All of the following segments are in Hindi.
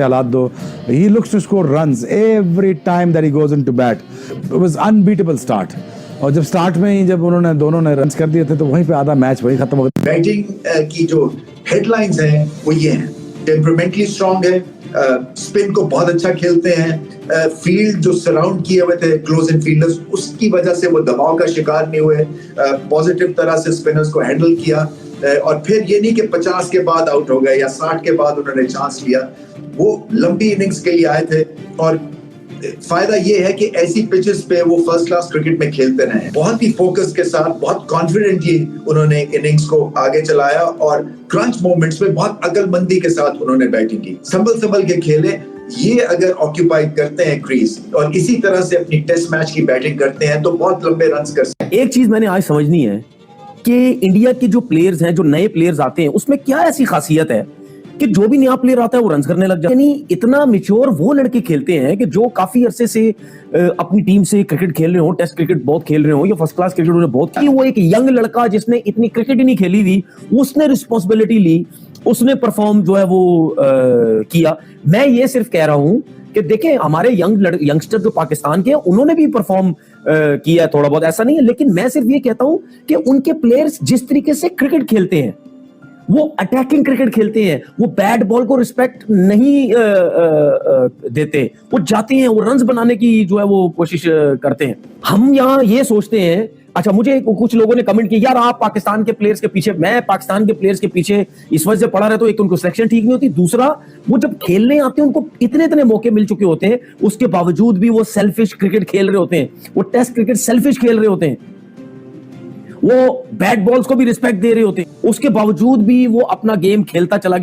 हालात दो, he looks to score runs every time that he goes into bat. It was unbeatable start. और जब स्टार्ट में ही जब उन्होंने दोनों ने रन्स कर दिए थे तो वहीं पे आधा मैच वहीं खत्म हो गया। बैटिंग की जो हेडलाइंस हैं वो ये हैं, टेम्परामेंटली स्ट्रांग है, स्पिन को बहुत अच्छा खेलते हैं, फील्ड जो सराउंड किए हुए थे क्लोज इन फील्डर्स उसकी वजह से वो दबाव का शिकार नहीं हुए, पॉजिटिव तरह से स्पिनर्स को हैंडल किया, और फिर ये नहीं कि 50 के बाद आउट हो गए या 60 के बाद उन्होंने चांस लिया, वो लंबी इनिंग्स के लिए आए थे। और फायदा ये है कि ऐसी पिचेस पे वो फर्स्ट क्लास क्रिकेट में खेलते रहे, बहुत ही फोकस के साथ, बहुत कॉन्फिडेंटली उन्होंने इनिंग्स को आगे चलाया और क्रंच मोमेंट्स में बहुत अकलमंदी के साथ उन्होंने बैटिंग की, संभल के खेले। ये अगर ऑक्यूपाइड करते हैं क्रीज और इसी तरह से अपनी टेस्ट मैच की बैटिंग करते हैं तो बहुत लंबे रन्स कर सकते हैं। एक चीज मैंने आज समझनी है कि इंडिया के जो प्लेयर्स हैं, जो नए प्लेयर्स आते हैं, उसमें क्या ऐसी खासियत है कि जो भी नया प्लेयर आता है वो रन करने लग जाता है। यानी इतना मैच्योर वो लड़के खेलते हैं कि जो काफी अरसे से अपनी टीम से क्रिकेट खेल रहे हो, टेस्ट क्रिकेट बहुत खेल रहे हो या फर्स्ट क्लास क्रिकेट उन्होंने बहुत खेली। वो एक यंग लड़का जिसने इतनी क्रिकेट ही नहीं खेली थी, उसने रिस्पॉन्सिबिलिटी ली, उसने परफॉर्म जो है वो किया। मैं ये सिर्फ कह रहा हूं कि देखें हमारे यंगस्टर जो पाकिस्तान के हैं उन्होंने भी परफॉर्म किया थोड़ा बहुत, ऐसा नहीं है, लेकिन मैं सिर्फ ये कहता हूं कि उनके प्लेयर्स जिस तरीके से क्रिकेट खेलते हैं वो अटैकिंग क्रिकेट खेलते हैं, वो बैट बॉल को रिस्पेक्ट नहीं देते, वो जाते हैं, वो रन्स बनाने की जो है वो कोशिश करते हैं। हम यहाँ ये सोचते हैं, अच्छा मुझे कुछ लोगों ने कमेंट किया यार आप पाकिस्तान के प्लेयर्स के पीछे, मैं पाकिस्तान के प्लेयर्स के पीछे इस वजह से पड़ा रहा, तो एक तो उनको सिलेक्शन ठीक नहीं होती, दूसरा वो जब खेलने आते हैं उनको इतने मौके मिल चुके होते हैं, उसके बावजूद भी वो सेल्फिश क्रिकेट खेल रहे होते हैं, वो टेस्ट क्रिकेट सेल्फिश खेल रहे होते हैं, वो बैट बॉल्स को भी रिस्पेक्ट दे रहे होते हैं, उसके बावजूद भी वो अपना गेम खेलता चला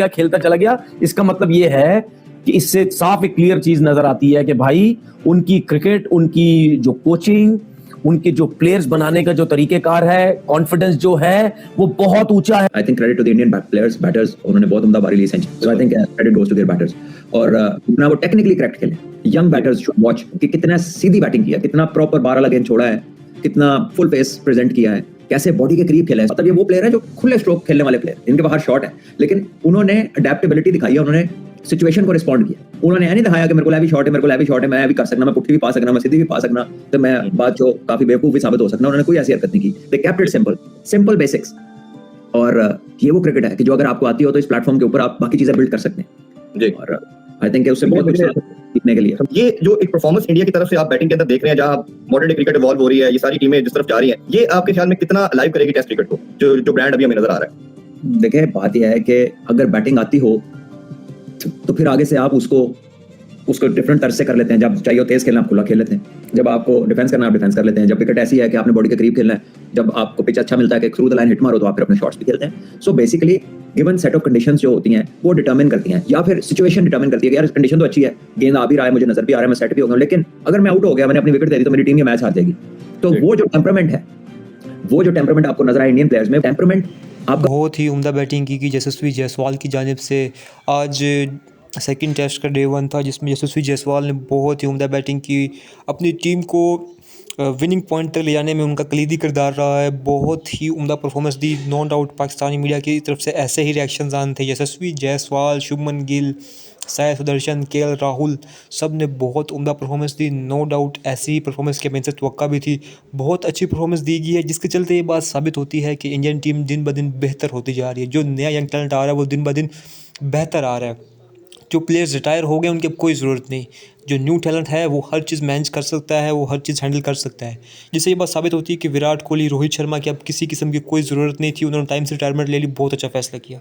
गया। इसका मतलब ये है कि इससे साफ एक क्लियर चीज नजर आती है कि भाई उनकी क्रिकेट, उनकी जो कोचिंग, उनके जो प्लेयर्स बनाने का जो तरीकेकार है, कॉन्फिडेंस जो है वो बहुत ऊंचा है। I think credit to the Indian players, batters, उन्होंने बहुत उम्दा बारी ली century, so I think credit goes to their batters. और इतना वो टेक्निकली करेक्ट खेले, यंग बैटर्स शुड वॉच कि कितना सीधी बैटिंग किया, कितना प्रॉपर 12 गेंद छोड़ा है, कितना फुल पेस प्रेजेंट किया है, कैसे बॉडी के करीब खेला है। मतलब ये वो प्लेयर है जो खुले स्ट्रोक खेलने वाले प्लेयर, इनके बाहर शॉट है, लेकिन उन्होंने अडेप्टेबिलिटी दिखाई है, उन्होंने सिचुएशन को रिस्पॉन्ड किया। उन्होंने ये नहीं दिखाया कि मेरे को हैवी शॉट है, मैं भी कर सकना, मैं पुट्ठी भी पा सकना, मैं सीधी भी पा सकना, तो मैं बात जो काफी बेवकूफ भी साबित हो सकना। उन्होंने कोई ऐसी हरकत नहीं की। They kept it simple basics. और ये वो क्रिकेट है कि जो अगर आपको आती हो तो इस प्लेटफॉर्म के ऊपर आप बाकी चीजें बिल्ड कर सकते हैं जी। और आई थिंक उससे बहुत कुछ सीखने के लिए ये जो एक परफॉर्मेंस इंडिया की तरफ से आप बैटिंग के अंदर देख रहे हैं, जहां मॉडर्न डे क्रिकेट इवॉल्व हो रही है, ये सारी टीमें जिस तरफ जा रही हैं, ये आपके ख्याल में कितना लाइव करेगी टेस्ट क्रिकेट को, जो ब्रांड अभी हमें नजर आ रहा है? देखिए बात यह है कि अगर बैटिंग आती हो तो फिर आगे से आप उसको डिफरेंट तरह से कर लेते हैं। जब चाहिए तेज खेलना आप खुला खेल लेते हैं, जब आपको डिफेंस करना आप डिफेंस कर लेते हैं, जब विकेट ऐसी है कि आपने बॉडी के करीब खेलना है, जब आपको पिच अच्छा मिलता है कि थ्रू द लाइन हिट मारो तो आप फिर अपने शॉट्स भी खेलते हैं। So basically given set of conditions जो होती हैं वो डिटरमिन करती हैं, या फिर सिचुएशन डिटरमिन करती है कि यार कंडीशन तो अच्छी है, गेंद आ भी रहा है, मुझे नजर भी आ रहा है, मैं सेट भी हो गया, लेकिन अगर मैं आउट हो गया, मैंने अपनी विकेट दे दी तो मेरी टीम ये मैच हार जाएगी। तो वो जो टेम्परामेंट है, वो जो टेम्परामेंट आपको नजर आया इंडियन प्लेयर्स में, टेम्परामेंट आपका बहुत ही उम्दा बैटिंग की यशस्वी जायसवाल की जानिब से। आज सेकंड टेस्ट का डे 1 था जिसमें यशस्वी जायसवाल ने बहुत ही उम्दा बैटिंग की, अपनी टीम को विनिंग पॉइंट तक ले जाने में उनका कलीदी किरदार रहा है, बहुत ही उम्दा परफॉर्मेंस दी। नो डाउट पाकिस्तानी मीडिया की तरफ से ऐसे ही रिएक्शंस आने थे। यशस्वी जायसवाल, शुभमन गिल, साई सुदर्शन, केएल राहुल, सब ने बहुत उम्दा परफॉर्मेंस दी। नो डाउट ऐसी ही परफॉर्मेंस के मेरे से तवक्का भी थी, बहुत अच्छी परफॉर्मेंस दी गई है, जिसके चलते ये बात साबित होती है कि इंडियन टीम दिन ब दिन बेहतर होती जा रही है। जो नया यंग टैलेंट आ रहा है वो दिन ब दिन बेहतर आ रहा है। जो प्लेयर्स रिटायर हो गए उनकी अब कोई ज़रूरत नहीं, जो न्यू टैलेंट है वो हर चीज़ मैनेज कर सकता है, वो हर चीज़ हैंडल कर सकता है, जिससे ये बात साबित होती है कि विराट कोहली, रोहित शर्मा की अब किसी किस्म की कोई ज़रूरत नहीं थी, उन्होंने टाइम से रिटायरमेंट ले ली, बहुत अच्छा फैसला किया।